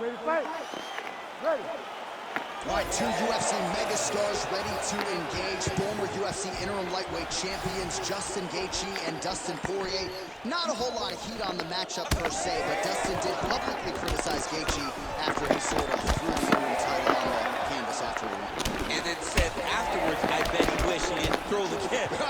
Ready to fight? Ready. All right, two UFC megastars ready to engage. Former UFC interim lightweight champions Justin Gaethje and Dustin Poirier. Not a whole lot of heat on the matchup per se, but Dustin did publicly criticize Gaethje after he sort of threw the interim title on the canvas after the win. And then said afterwards, I bet he wished he didn't throw the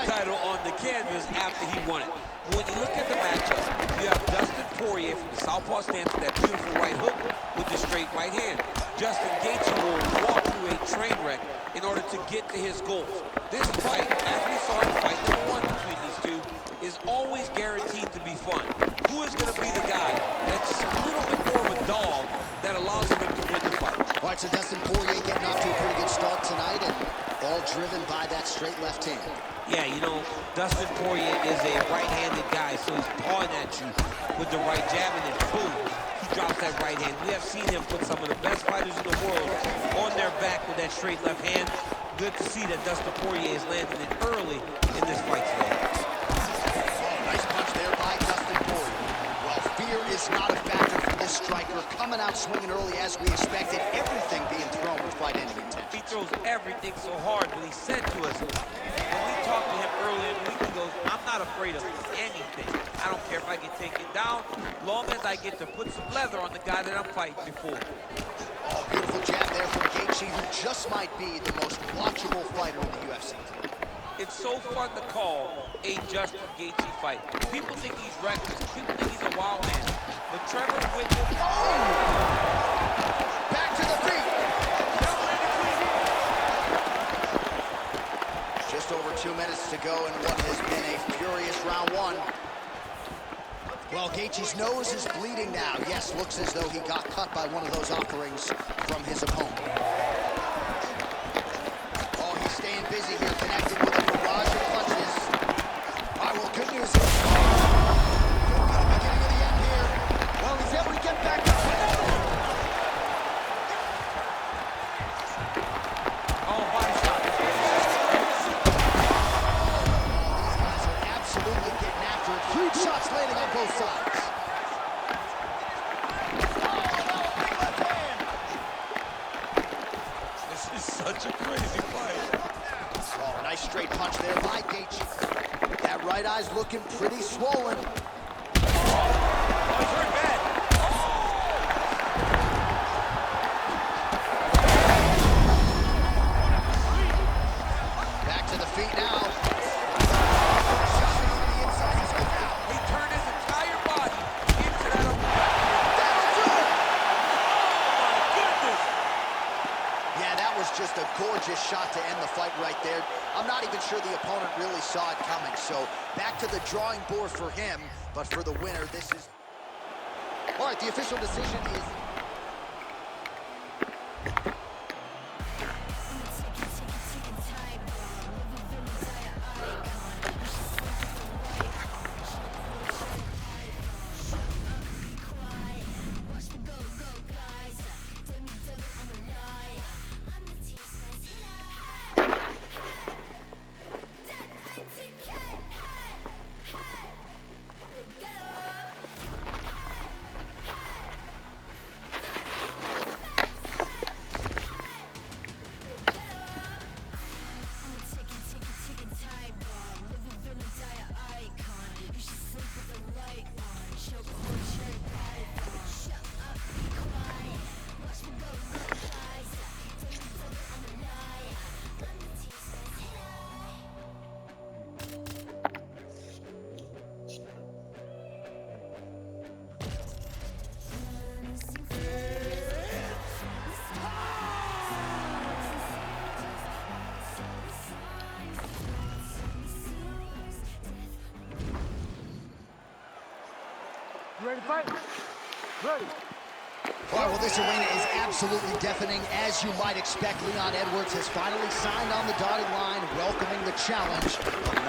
title on the canvas after he won it. When you look at the matchup, you have Dustin Poirier from the southpaw stance with that beautiful right hook with the straight right hand. Justin Gaethje will walk through a train wreck in order to get to his goals. This fight, as we saw in fight number 1 between these two, is always guaranteed to be fun. Who is going to be the guy that's just a little bit more of a dog that allows him to win the fight? All right, so Dustin Poirier getting off to a pretty good start tonight, and all driven by that straight left hand. Yeah, you know, Dustin Poirier is a right-handed guy, so he's pawing at you with the right jab, and then boom, he drops that right hand. We have seen him put some of the best fighters in the world on their back with that straight left hand. Good to see that Dustin Poirier is landing it early in this fight today. Oh, nice punch there by Dustin Poirier. Well, fear is not a factor for this striker. Coming out swinging early as we expected, everything being thrown with fight-ending intent. He throws everything so hard, but he said to us, when we talked to him earlier in the week, he goes, I'm not afraid of anything. I don't care if I get taken down, long as I get to put some leather on the guy that I'm fighting before. Oh, beautiful jab there from Gaethje, who just might be the most watchable fighter in the UFC. It's so fun to call a Justin Gaethje fight. People think he's reckless. People think he's a wild man. But Trevor Whitman... Back to the feet. Just over 2 minutes to go in what has been a furious round 1. Well, Gaethje's nose is bleeding now. Yes, looks as though he got cut by one of those offerings from his opponent. Oh, he's staying busy here, connecting with a barrage of punches. All right, well, good news is... Could be the beginning of the end here. Well, he's able to get back up. Oh, body shot. These guys are absolutely getting after it. Huge shots landing on both sides. This is such a crazy fight. Oh, nice straight punch there by Gaethje. That right eye's looking pretty swollen. Oh, he's hurt bad. Back to the feet now. He turned his entire body into that. That'll do it! Oh, my goodness. Yeah, that was just a gorgeous shot to end the fight right there. I'm not even sure the opponent really saw it coming. So back to the drawing board for him. But for the winner, this is... All right, the official decision is... You ready to fight? Ready. All right, well, this arena is absolutely deafening. As you might expect, Leon Edwards has finally signed on the dotted line, welcoming the challenge of #1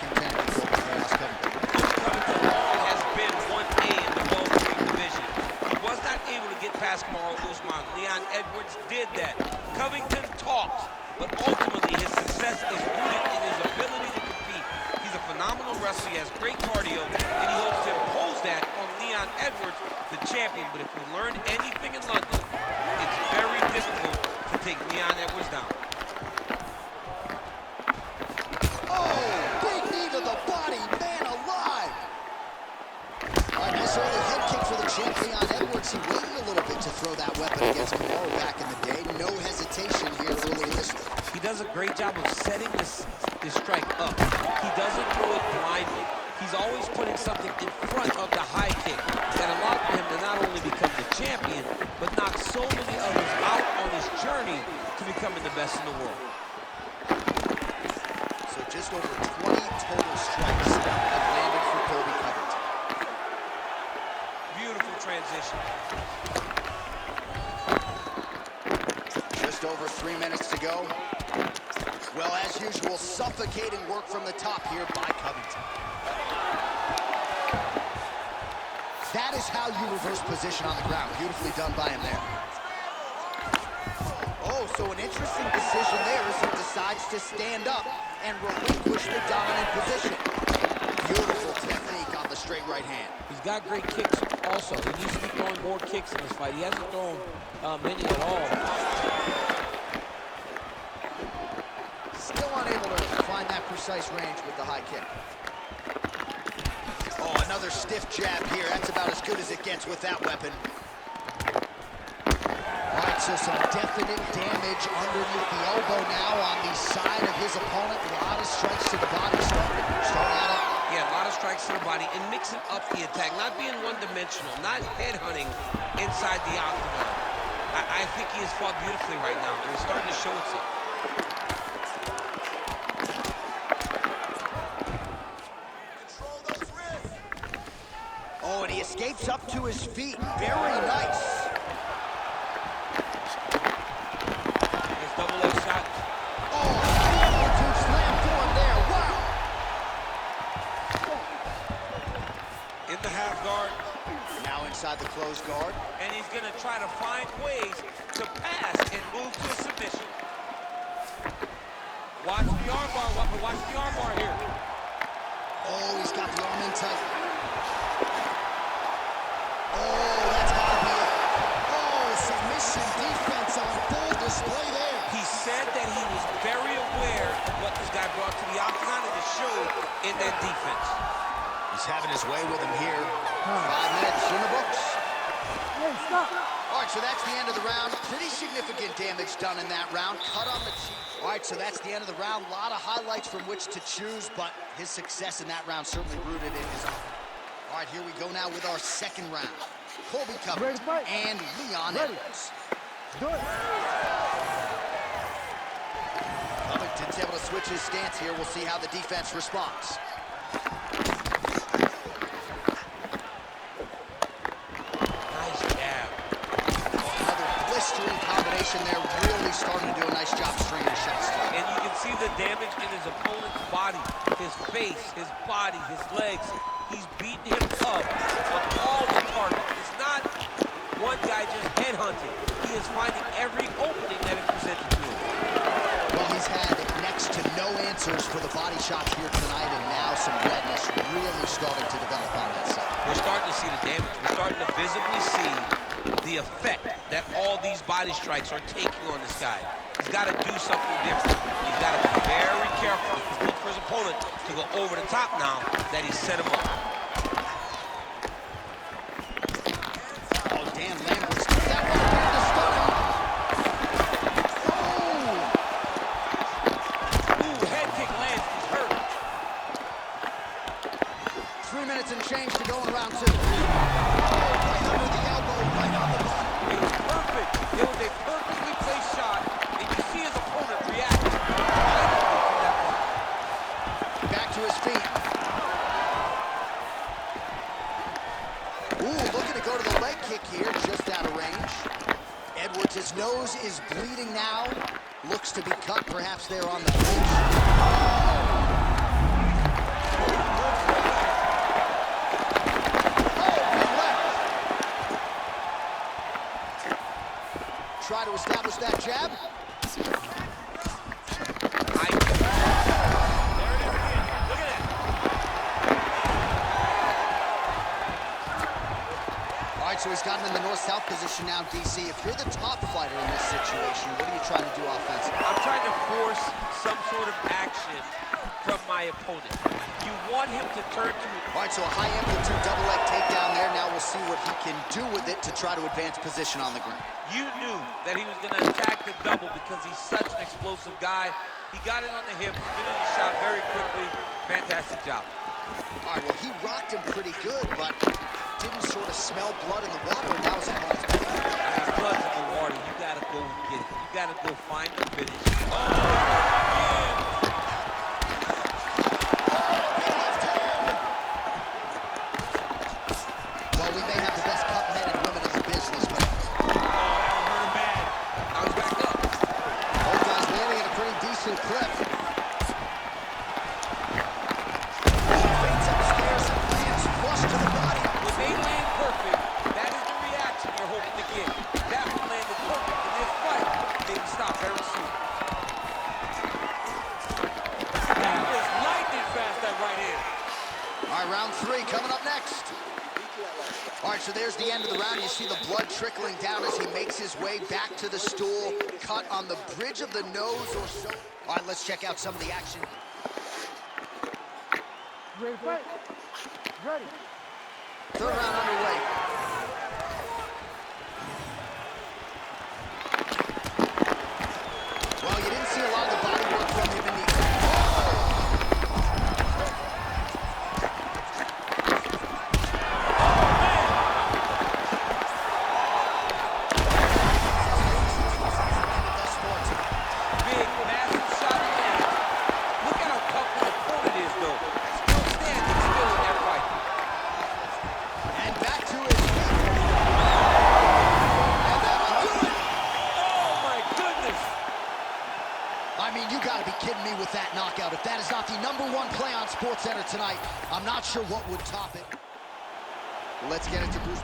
contender for the Chaos Covington. Covington has been 1A in the welterweight division. He was not able to get past Kamaru Usman. Leon Edwards did that. Covington talks, but ultimately his success is rooted in his ability to compete. He's a phenomenal wrestler. He has great cardio, and he hopes to impose that on Leon Edwards the champion. But if we learned anything in London, it's very difficult to take Leon Edwards down. Oh, big knee to the body, man alive. All right, nice early head kick for the champ, Leon Edwards. He waited a little bit to throw that weapon against Kamaru back in the day. No hesitation here early in this one. He does a great job of setting this strike up. He doesn't throw it blindly. He's always putting something in front of the high kick that allowed him to not only become the champion, but knock so many others out on his journey to becoming the best in the world. So just over 20 total strikes have landed for Colby Covington. Beautiful transition. Just over 3 minutes to go. Well, as usual, suffocating work from the top here by Covington. That is how you reverse position on the ground. Beautifully done by him there. Oh, so an interesting decision there as he decides to stand up and relinquish the dominant position. Beautiful technique on the straight right hand. He's got great kicks also. He needs to be throwing more kicks in this fight. He hasn't thrown many at all. Still unable to find that precise range with the high kick. Oh, another stiff jab here. That's about as good as it gets with that weapon. All right, so some definite damage underneath the elbow now on the side of his opponent. A lot of strikes to the body starting out. Yeah, a lot of strikes to the body and mixing up the attack, not being one-dimensional, not headhunting inside the octagon. I think he has fought beautifully right now, and it's starting to show itself. Oh, and he escapes up to his feet. Very nice. His double leg shot. Oh, huge slam form there. Wow. In the half guard. Now inside the closed guard. And he's going to try to find ways to pass and move to a submission. Watch the arm bar. Watch the arm bar here. Oh, he's got the arm in tight. Oh, that's gotta be it. Oh, submission defense on full display there. He said that he was very aware of what this guy brought to the octagon, and it showed in that defense. He's having his way with him here. 5 minutes in the books. Hey, stop. All right, so that's the end of the round. Pretty significant damage done in that round. Cut on the cheek. All right, so that's the end of the round. A lot of highlights from which to choose, but his success in that round certainly rooted in his own. All right, here we go now with our second round. Colby Covington and Leon Edwards. Do it. Covington's able to switch his stance here. We'll see how the defense responds. Nice jab. Another blistering combination there. Really starting to do a nice job stringing shots. And you can see the damage in his opponent's body, his face, his body, his legs. He's beating him up on all the targets. It's not one guy just headhunting. He is finding every opening that is presented to him. Well, he's had next to no answers for the body shots here tonight, and now some redness really starting to develop on that side. We're starting to see the damage. We're starting to visibly see the effect that all these body strikes are taking on this guy. He's got to do something different. He's got to be very careful. He's looking for his opponent to go over the top now that he's set him up. Oh, Dan Lambert's got that one again to start him. Ooh, head kick lands. He's hurt. 3 minutes and change to go in round two. Right under the elbow, right on the button. It was perfect. It was a perfectly placed shot, and you see his opponent react. Back to his feet. Ooh, looking to go to the leg kick here, just out of range. Edwards' nose is bleeding now. Looks to be cut, perhaps there on the flinch. Try to establish that jab. All right, so he's got him in the north-south position now, DC. If you're the top fighter in this situation, what are you trying to do offensively? I'm trying to force some sort of action from my opponent. You want him to turn to... All right, so a high-amplitude double-leg takedown there. Now we'll see what he can do with it to try to advance position on the ground. You knew that he was going to attack the double because he's such an explosive guy. He got it on the hip, finished the shot very quickly. Fantastic job. All right, well, he rocked him pretty good, but didn't sort of smell blood in the water, and that was opponent's bad. When blood's in the water, you got to go and get it. You got to go find the finish. Oh, well, we may have the best cut men and women in the business, but... that hurt him bad. Now he's back up. Both guys landing at a pretty decent clip. Fades upstairs and lands flush to the body. When they land perfect, that is the reaction you're hoping to get. That one landed perfect in this fight. They can stop very soon. That was lightning fast, that right hand. All right, round 3 coming up next. All right, so there's the end of the round. You see the blood trickling down as he makes his way back to the stool, cut on the bridge of the nose or so. All right, let's check out some of the action. Ready to fight? Ready. Third round underway. Well, you didn't see a lot of the body work from him in the... Big, massive shot lands. Look at how tough the opponent is, though. Still standing still in that fight. And back to his feet. And that'll do it. Oh, my goodness. I mean, you gotta be kidding me with that knockout. If that is not the #1 play on SportsCenter tonight, I'm not sure what would top it. Let's get into Bruce.